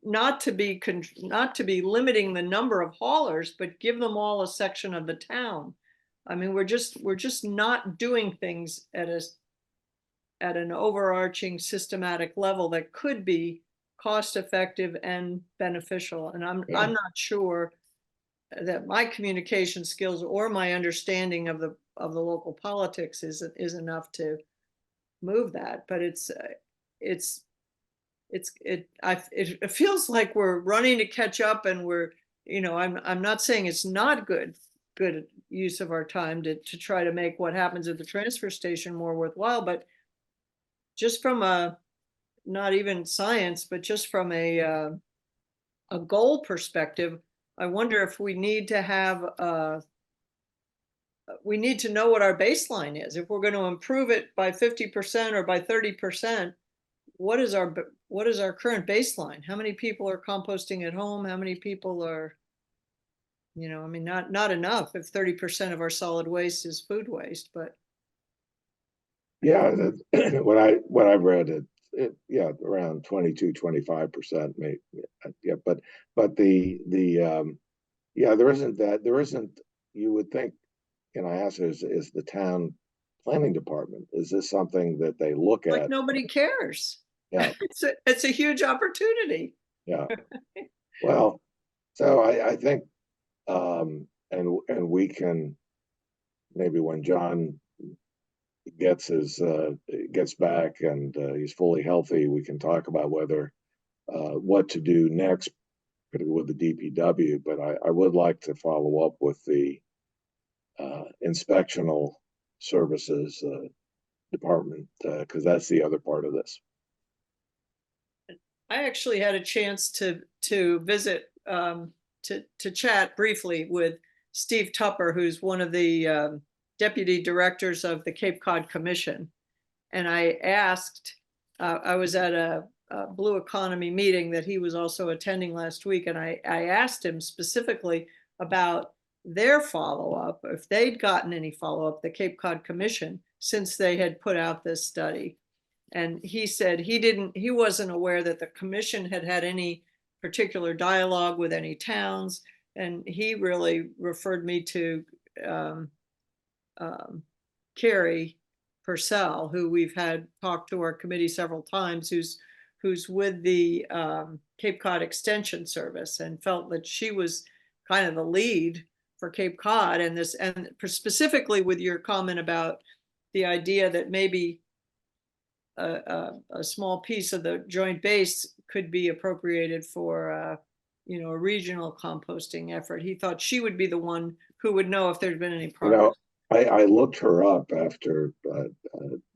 Not to be limiting the number of haulers, but give them all a section of the town. I mean, we're just not doing things at an overarching systematic level that could be cost effective and beneficial. And I'm not sure that my communication skills or my understanding of the local politics is enough to move that. But it feels like we're running to catch up, and we're you know, I'm not saying it's not good use of our time to try to make what happens at the transfer station more worthwhile, but just from a, not even science, but just from a goal perspective, I wonder if we need to have we need to know what our baseline is. If we're going to improve it by 50% or by 30%, what is our current baseline? How many people are composting at home? How many people are, you know, I mean, not enough if 30% of our solid waste is food waste, but Yeah, that, what I've read, yeah, around 22-25% maybe. Yeah, but yeah, there isn't, you would think, and I asked, is the town planning department, is this something that they look like at? nobody cares. Yeah, It's a huge opportunity. yeah. Well, so I think, and we can, maybe when John gets back and he's fully healthy, we can talk about whether what to do next, particularly with the DPW. But I would like to follow up with the inspectional services department, because that's the other part of this. I actually had a chance to visit, to chat briefly with Steve Tupper, who's one of the deputy directors of the Cape Cod Commission. And I asked, I was at a Blue Economy meeting that he was also attending last week, and I asked him specifically about their follow-up, if they'd gotten any follow-up, the Cape Cod Commission, since they had put out this study. And he said he wasn't aware that the commission had had any particular dialogue with any towns. And he really referred me to Carrie Purcell, who we've had talked to our committee several times, who's with the Cape Cod Extension Service, and felt that she was kind of the lead for Cape Cod. And this, and specifically with your comment about the idea that maybe a small piece of the joint base could be appropriated for you know, a regional composting effort. He thought she would be the one who would know if there'd been any progress. You know, I looked her up after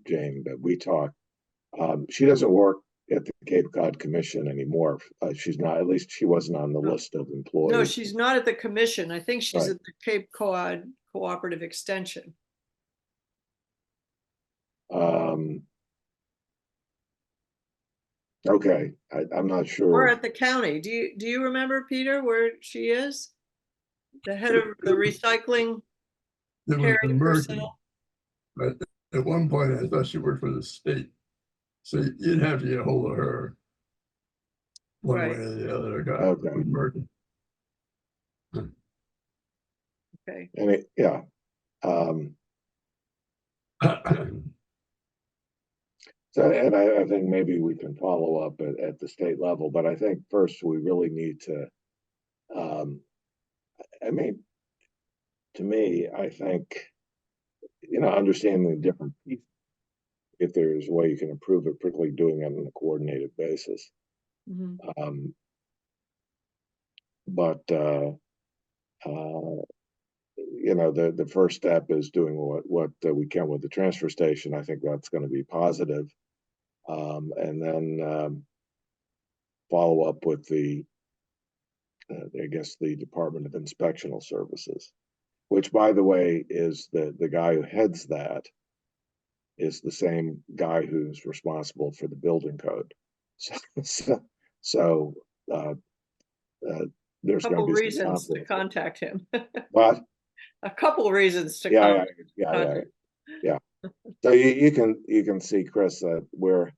Jane, but we talked. She doesn't work at the Cape Cod Commission anymore. She's not, at least she wasn't on the list of employees. No, she's not at the commission. I think she's Right. at the Cape Cod Cooperative Extension. Okay, I'm not sure. Or at the county. Do you remember, Peter, where she is? The head of the recycling. It was Carrie emerging, Purcell. but at one point I thought she worked for the state. So you'd have to get a hold of her one Right. way or the other. Got Okay. emerging. Okay. And yeah. So, and I think maybe we can follow up at the state level, but I think first we really need to, I mean, to me, I think, you know, understanding the different pieces, if there's a way you can improve it, particularly doing it on a coordinated basis. Mhm. But you know, the first step is doing what we can with the transfer station. I think that's going to be positive. And then follow up with the, I guess, the Department of Inspectional Services, which, by the way, is the guy who heads that is the same guy who's responsible for the building code. So there's going Couple to be reasons to contact him. What? A couple reasons to Yeah, contact. yeah. So you can see, Chris, that we're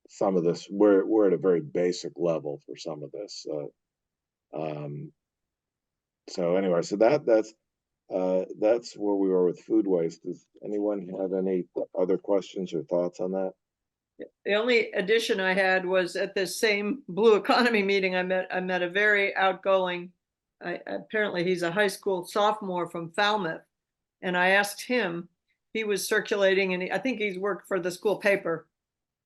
some of this, we're at a very basic level for some of this. So anyway, so that's where we were with food waste. Does anyone have any other questions or thoughts on that? The only addition I had was at this same Blue Economy meeting, I met a very outgoing, apparently he's a high school sophomore from Falmouth. And I asked him, he was circulating, and I think he's worked for the school paper.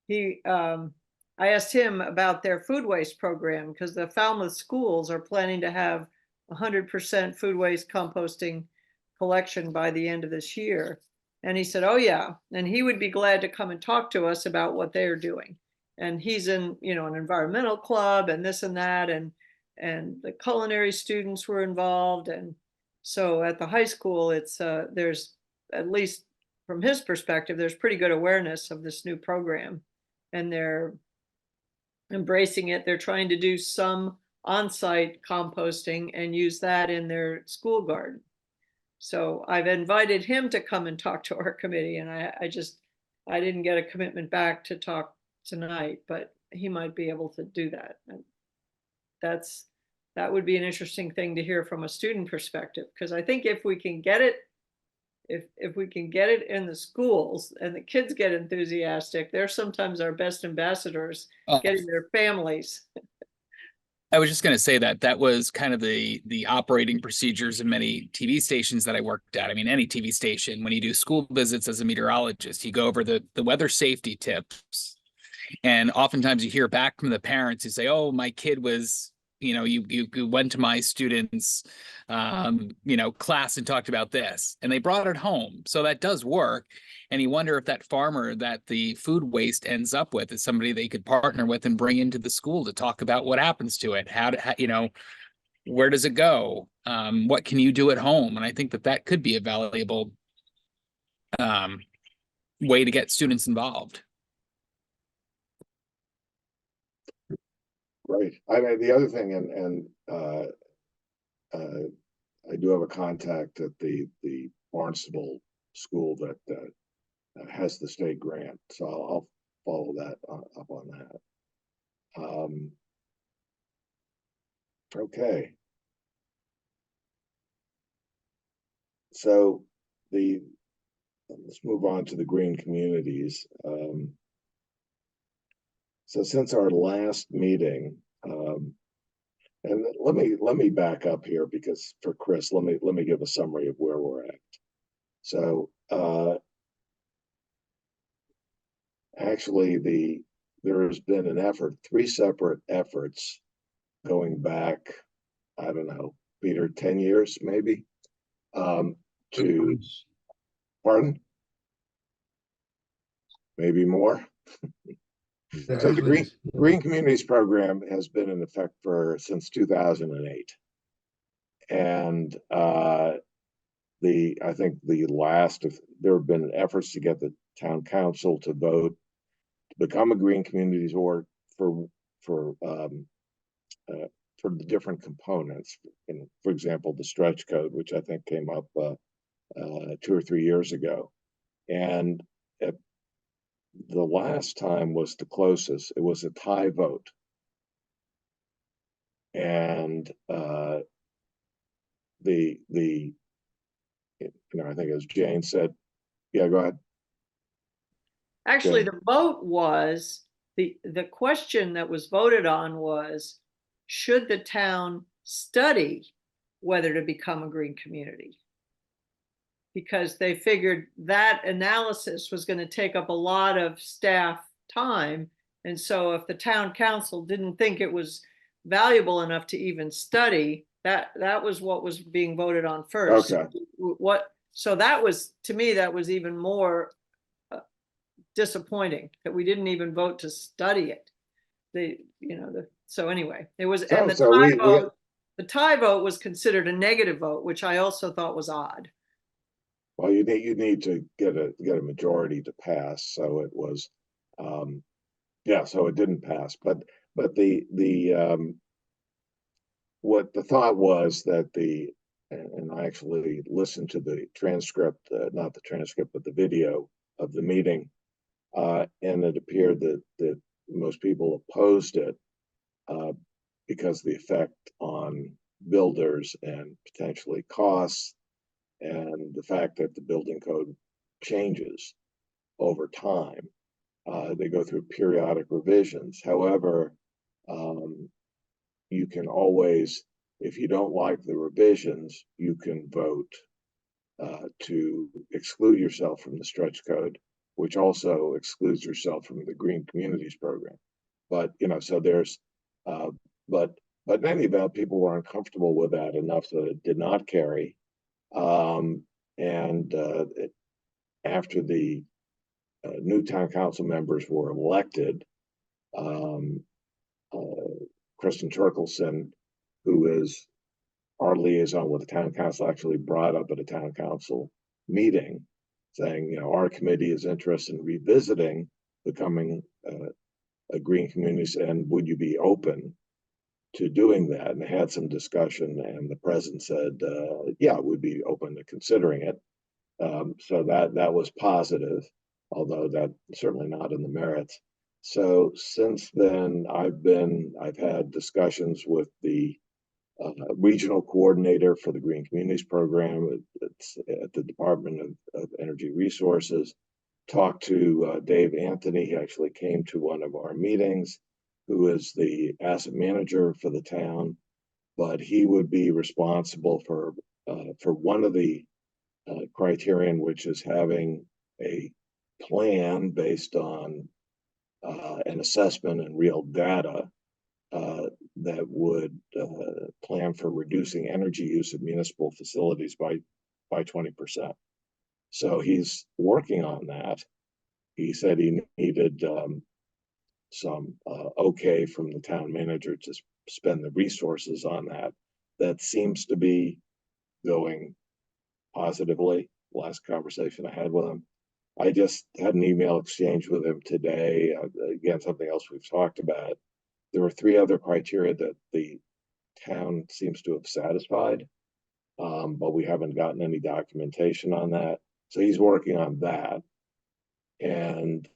I I asked him about their food waste program because the Falmouth schools are planning to have 100% food waste composting collection by the end of this year. And he said, oh yeah, and he would be glad to come and talk to us about what they're doing. And he's in, an environmental club and this and that, and the culinary students were involved. And so at the high school, it's there's, at least from his perspective, there's pretty good awareness of this new program, and they're embracing it. They're trying to do some on-site composting and use that in their school garden. So I've invited him to come and talk to our committee, and I didn't get a commitment back to talk tonight, but he might be able to do that. And that would be an interesting thing to hear from a student perspective, because I think if we can get it, if we can get it in the schools and the kids get enthusiastic, they're sometimes our best ambassadors, getting their families. I was just going to say that was kind of the operating procedures in many TV stations that I worked at. I mean, any TV station, when you do school visits as a meteorologist, you go over the weather safety tips. And oftentimes you hear back from the parents who say, oh, my kid was, you went to my student's, class and talked about this, and they brought it home. So that does work. And you wonder if that farmer that the food waste ends up with is somebody they could partner with and bring into the school to talk about what happens to it. Where does it go? What can you do at home? And I think that could be a valuable way to get students involved. Right. I mean, the other thing, and I do have a contact at the Barnstable school that has the state grant, so I'll follow that up on that. Okay. So let's move on to the green communities. So since our last meeting, and let me back up here, because for Chris, let me give a summary of where we're at. So actually there has been an effort, 3 separate efforts going back, I don't know, Peter, 10 years maybe, to, pardon? Maybe more. Yeah, So the Green Communities program has been in effect since 2008. And I think there have been efforts to get the town council to vote to become a green communities, or for the different components. And for example, the stretch code, which I think came up 2 or 3 years ago. And the last time was the closest. It was a tie vote. And I think as Jane said, yeah, go ahead. Actually, the vote was, the question that was voted on was, should the town study whether to become a green community? Because they figured that analysis was going to take up a lot of staff time. And so if the town council didn't think it was valuable enough to even study, that was what was being voted on first. Okay. So that was, to me, that was even more disappointing, that we didn't even vote to study it. So anyway, it was, and the tie vote was considered a negative vote, which I also thought was odd. Well, you need to get a majority to pass, so it was, so it didn't pass. But what the thought was that and I actually listened to the transcript, not the transcript, but the video of the meeting, and it appeared that most people opposed it because of the effect on builders and potentially costs, and the fact that the building code changes over time. They go through periodic revisions. However, you can always, if you don't like the revisions, you can vote to exclude yourself from the stretch code, which also excludes yourself from the Green Communities program. but, you know, so there's, but in any event, people were uncomfortable with that enough that it did not carry. And after the new town council members were elected, Kristen Turkelson, who is our liaison with the town council, actually brought up at a town council meeting saying, you know, our committee is interested in revisiting becoming a green communities, and would you be open to doing that? And they had some discussion, and the president said, yeah, we'd be open to considering it. So that was positive, although that certainly not in the merits. So since then, I've had discussions with the regional coordinator for the Green Communities Program. It's at the Department of Energy Resources. Talked to Dave Anthony. He actually came to one of our meetings, who is the asset manager for the town, but he would be responsible for one of the criterion, which is having a plan based on an assessment and real data that would plan for reducing energy use of municipal facilities by 20%. So he's working on that. He said he needed some okay from the town manager to spend the resources on that. That seems to be going positively. Last conversation I had with him. I just had an email exchange with him today. Again, something else we've talked about. There were 3 other criteria that the town seems to have satisfied, but we haven't gotten any documentation on that. So he's working on that. And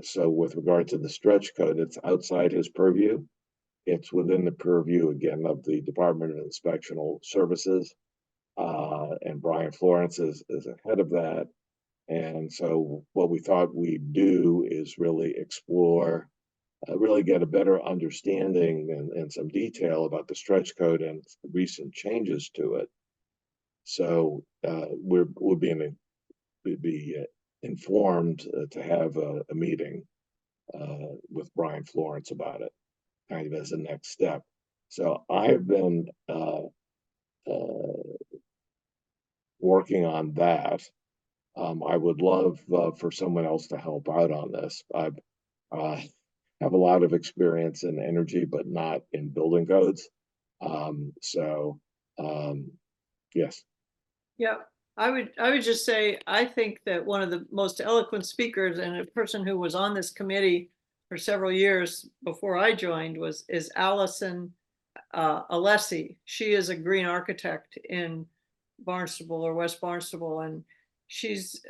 so with regard to the stretch code, it's outside his purview. It's within the purview, again, of the Department of Inspectional Services. And Brian Florence is ahead of that. And so what we thought we'd do is really explore, really get a better understanding and some detail about the stretch code and recent changes to it. So we'll be informed to have a meeting with Brian Florence about it, kind of as a next step. So I've been working on that. I would love for someone else to help out on this. I have a lot of experience in energy, but not in building codes. Yes. Yeah, I would just say, I think that one of the most eloquent speakers and a person who was on this committee for several years before I joined is Allison Alessi. She is a green architect in Barnstable or West Barnstable, and she's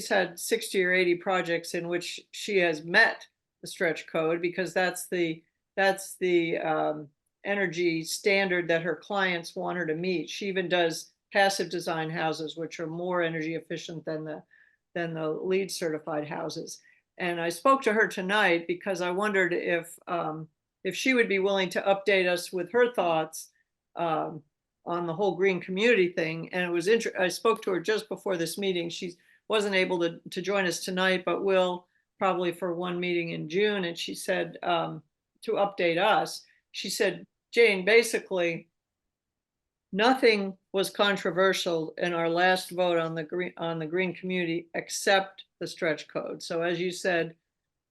had 60 or 80 projects in which she has met the stretch code, because that's the energy standard that her clients want her to meet. She even does passive design houses, which are more energy efficient than the LEED certified houses. And I spoke to her tonight because I wondered if she would be willing to update us with her thoughts on the whole green community thing. And it was I spoke to her just before this meeting. She wasn't able to join us tonight, but will probably for one meeting in June. And she said, to update us, she said, Jane, basically nothing was controversial in our last vote on the green community except the stretch code. So as you said,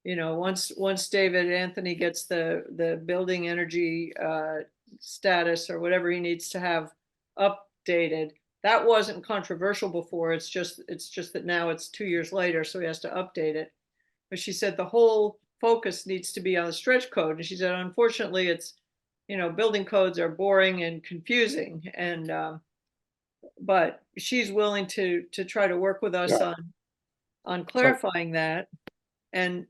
you know, once David Anthony gets the building energy status or whatever he needs to have updated, that wasn't controversial before. It's just that now it's 2 years later, so he has to update it. But she said the whole focus needs to be on the stretch code. And she said, unfortunately, it's, you know, building codes are boring and confusing, and but she's willing to try to work with us Yeah. on clarifying that, and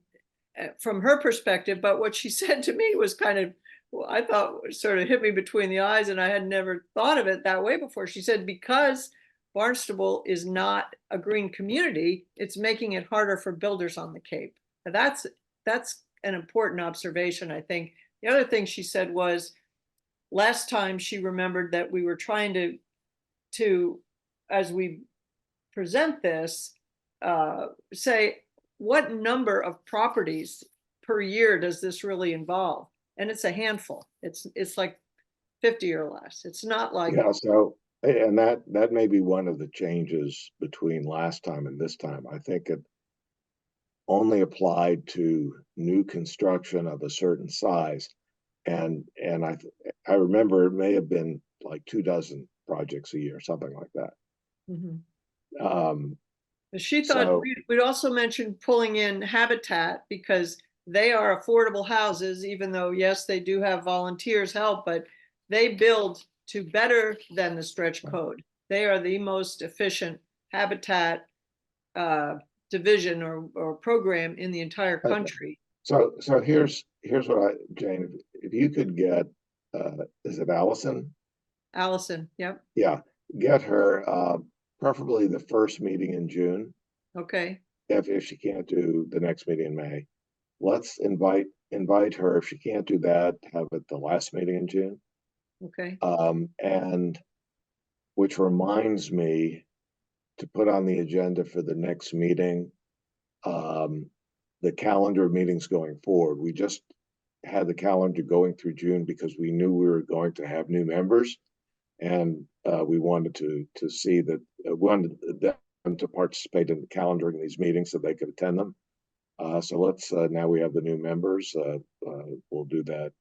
from her perspective. But what she said to me was kind of, well, I thought sort of hit me between the eyes, and I had never thought of it that way before. She said, because Barnstable is not a green community, it's making it harder for builders on the Cape. And that's an important observation, I think. The other thing she said was, last time she remembered that we were trying to as we present this, say what number of properties per year does this really involve? And it's a handful. It's like 50 or less. It's not like, Yeah, so, and that may be one of the changes between last time and this time. I think it only applied to new construction of a certain size. And I remember it may have been like 24 projects a year, something like that. Mhm. Um, She thought so, we'd also mention pulling in Habitat because they are affordable houses, even though, yes, they do have volunteers help, but they build to better than the stretch code. They are the most efficient habitat division or program in the entire okay. country. So here's what Jane, if you could get, is it Allison? Allison, yep, Yeah, get her, preferably the first meeting in June. okay, If she can't do the next meeting in May, let's invite her. If she can't do that, have it the last meeting in June. okay. And which reminds me to put on the agenda for the next meeting, the calendar of meetings going forward. We just had the calendar going through June because we knew we were going to have new members, and we wanted to see that wanted them to participate in the calendaring these meetings so they could attend them. So let's now we have the new members. We'll do that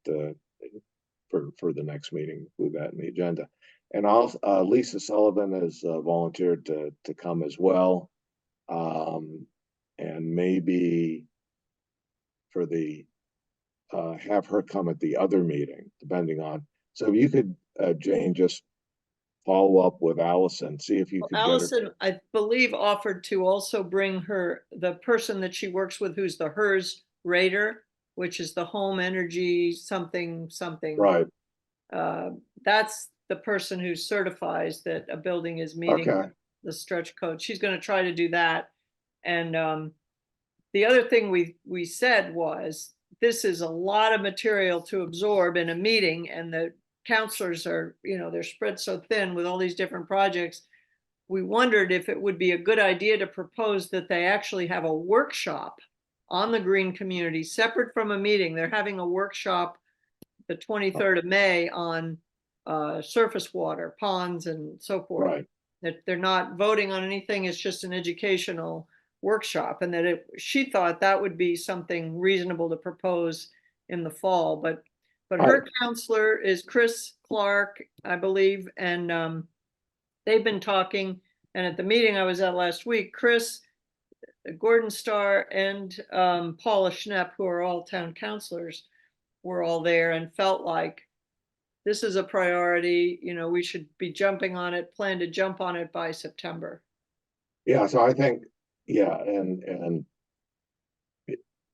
for the next meeting. With that in the agenda, and also Lisa Sullivan has volunteered to come as well, and maybe for the have her come at the other meeting, depending on. So if you could, Jane, just follow up with Allison, see if you could get her. Allison, I believe, offered to also bring the person that she works with, who's the HERS rater, which is the home energy something. Right. That's the person who certifies that a building is meeting Okay. the stretch code. She's going to try to do that. And the other thing we said was, this is a lot of material to absorb in a meeting, and the counselors are, they're spread so thin with all these different projects. We wondered if it would be a good idea to propose that they actually have a workshop on the green community separate from a meeting. They're having a workshop the 23rd of May on surface water, ponds, and so forth. Right. That they're not voting on anything. It's just an educational workshop, and that she thought that would be something reasonable to propose in the fall. But her counselor is Chris Clark, I believe, and they've been talking. And at the meeting I was at last week, Chris, Gordon Starr, and Paula Schnepp, who are all town councilors, were all there and felt like this is a priority. We should be jumping on it, plan to jump on it by September. Yeah, so I think, yeah, and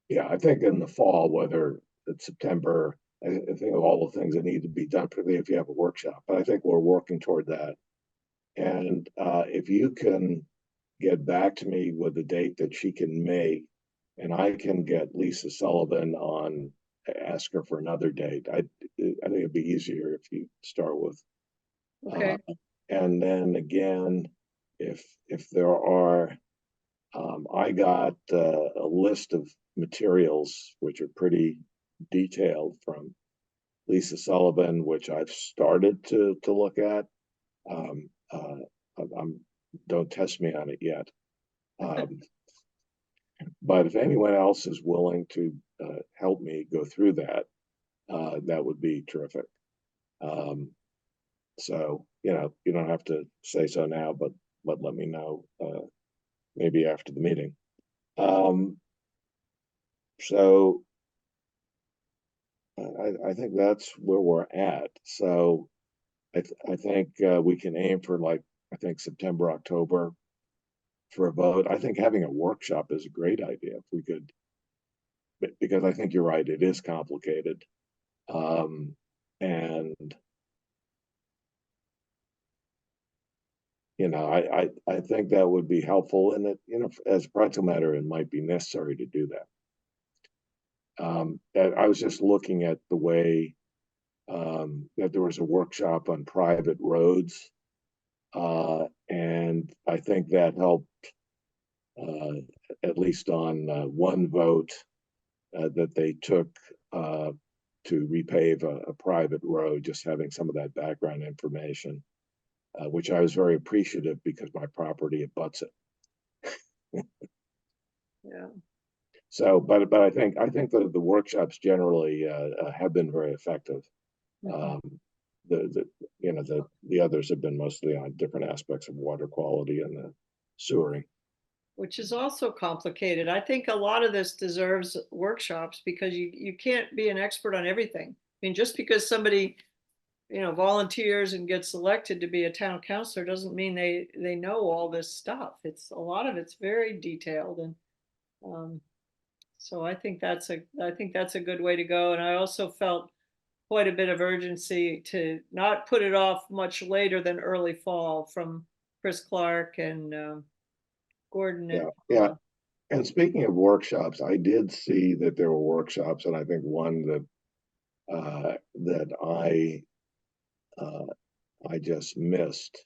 yeah, I think in the fall, whether it's September, I think of all the things that need to be done, particularly if you have a workshop, but I think we're working toward that. And if you can get back to me with the date that she can make, and I can get Lisa Sullivan on, ask her for another date. I think it'd be easier if you start with. Okay. And then again, if there are, I got a list of materials which are pretty detailed from Lisa Sullivan, which I've started to look at. Don't test me on it yet. But if anyone else is willing to help me go through that, that would be terrific. So, you don't have to say so now, but let me know maybe after the meeting. So I think that's where we're at. So I think we can aim for I think September, October for a vote. I think having a workshop is a great idea if we could, because I think you're right, it is complicated. And I think that would be helpful, and it, as a practical matter, it might be necessary to do that. I was just looking at the way that there was a workshop on private roads, and I think that helped, at least on one vote, that they took to repave a private road, just having some of that background information, which I was very appreciative because my property abuts it. Yeah. So, but I think that the workshops generally have been very effective. Mhm. The others have been mostly on different aspects of water quality and the sewering. Which is also complicated. I think a lot of this deserves workshops because you can't be an expert on everything. I mean, just because somebody, volunteers and gets selected to be a town councilor doesn't mean they know all this stuff. It's a lot of it's very detailed, and so I think that's a good way to go. And I also felt quite a bit of urgency to not put it off much later than early fall from Chris Clark and Gordon and Yeah. And speaking of workshops, I did see that there were workshops, and I think one that I just missed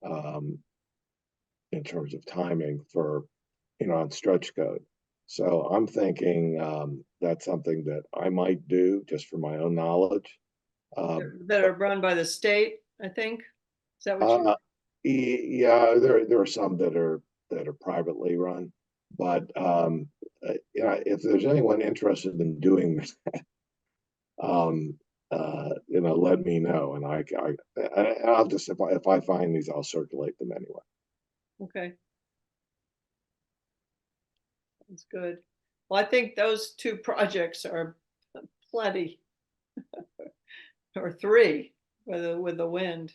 in terms of timing for on stretch code. So I'm thinking that's something that I might do just for my own knowledge. that are run by the state, I think. Is that what you? Yeah, there are some that are privately run, but if there's anyone interested in doing this, let me know, and I'll just if I find these, I'll circulate them anyway. Okay. That's good. Well, I think those two projects are plenty, or three with the wind.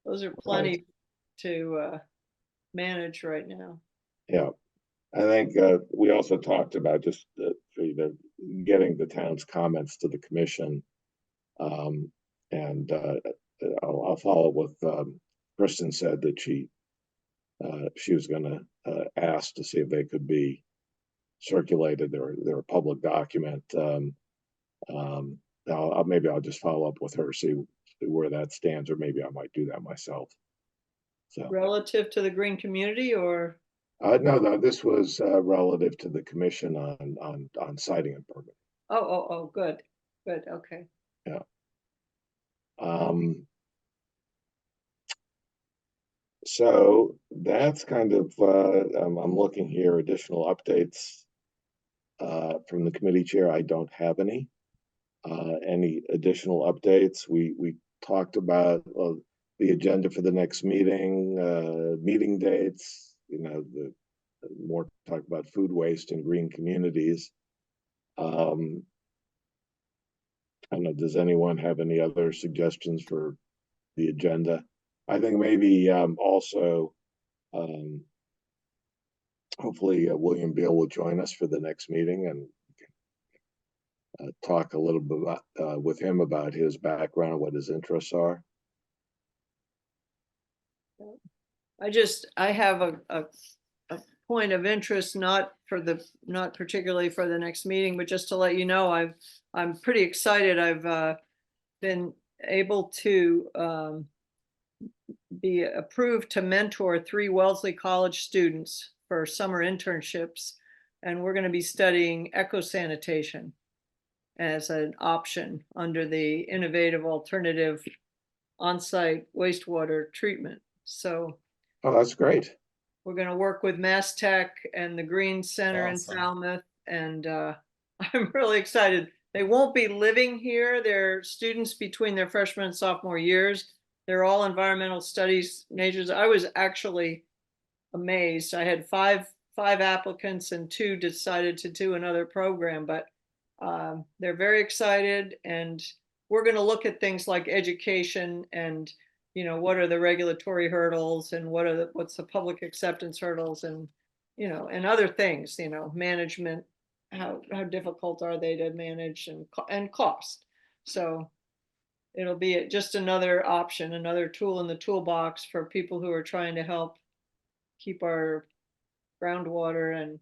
Those are plenty to manage right now. Yeah, I think we also talked about just getting the town's comments to the commission, and I'll follow with Kristen said that she was going to ask to see if they could be circulated. They're a public document. Maybe I'll just follow up with her, see where that stands, or maybe I might do that myself. So Relative to the green community, or no, this was relative to the commission on siting and permit. oh, good, okay. Yeah. So that's kind of I'm looking here, additional updates from the committee chair. I don't have any additional updates. We talked about the agenda for the next meeting, meeting dates, the more talk about food waste and green communities. I don't know, does anyone have any other suggestions for the agenda? I think maybe also hopefully William Beal will join us for the next meeting and talk a little bit about, with him about his background, what his interests are. I have a point of interest, not particularly for the next meeting, but just to let you know, I'm pretty excited. I've been able to be approved to mentor 3 Wellesley College students for summer internships, and we're going to be studying eco-sanitation as an option under the innovative alternative on-site wastewater treatment. So Oh, that's great. we're going to work with Mass Tech and the Green Center in Awesome. Falmouth, and I'm really excited. They won't be living here. They're students between their freshman and sophomore years. They're all environmental studies majors. I was actually amazed. I had five applicants and 2 decided to do another program, but they're very excited, and we're going to look at things like education and what are the regulatory hurdles and what's the public acceptance hurdles, and and other things, management, how difficult are they to manage, and cost. So it'll be just another option, another tool in the toolbox for people who are trying to help keep our groundwater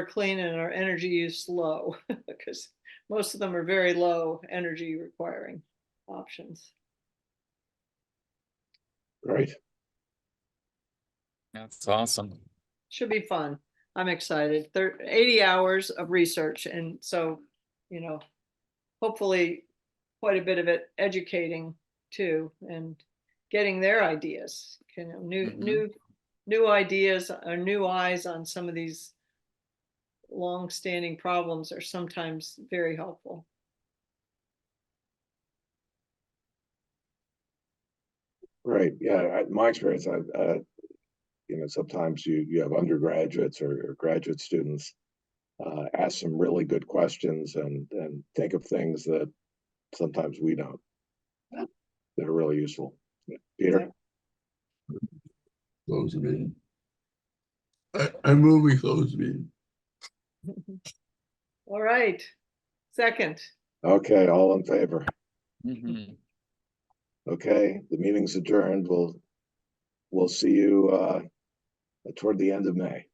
clean and our energy use low, because most of them are very low energy requiring options. Great. That's awesome. Should be fun. I'm excited. 80 hours of research. And so, you know, hopefully quite a bit of it educating too, and getting their ideas, you know, new ideas or new eyes on some of these long-standing problems are sometimes very helpful. Right, yeah, my experience, you know, sometimes you have undergraduates or graduate students ask some really good questions and think of things that sometimes we don't, that are really useful. Peter? Close the meeting. I move we close the meeting. All right. Second. Okay, all in favor? Mhm. Okay, the meeting's adjourned. We'll see you toward the end of May.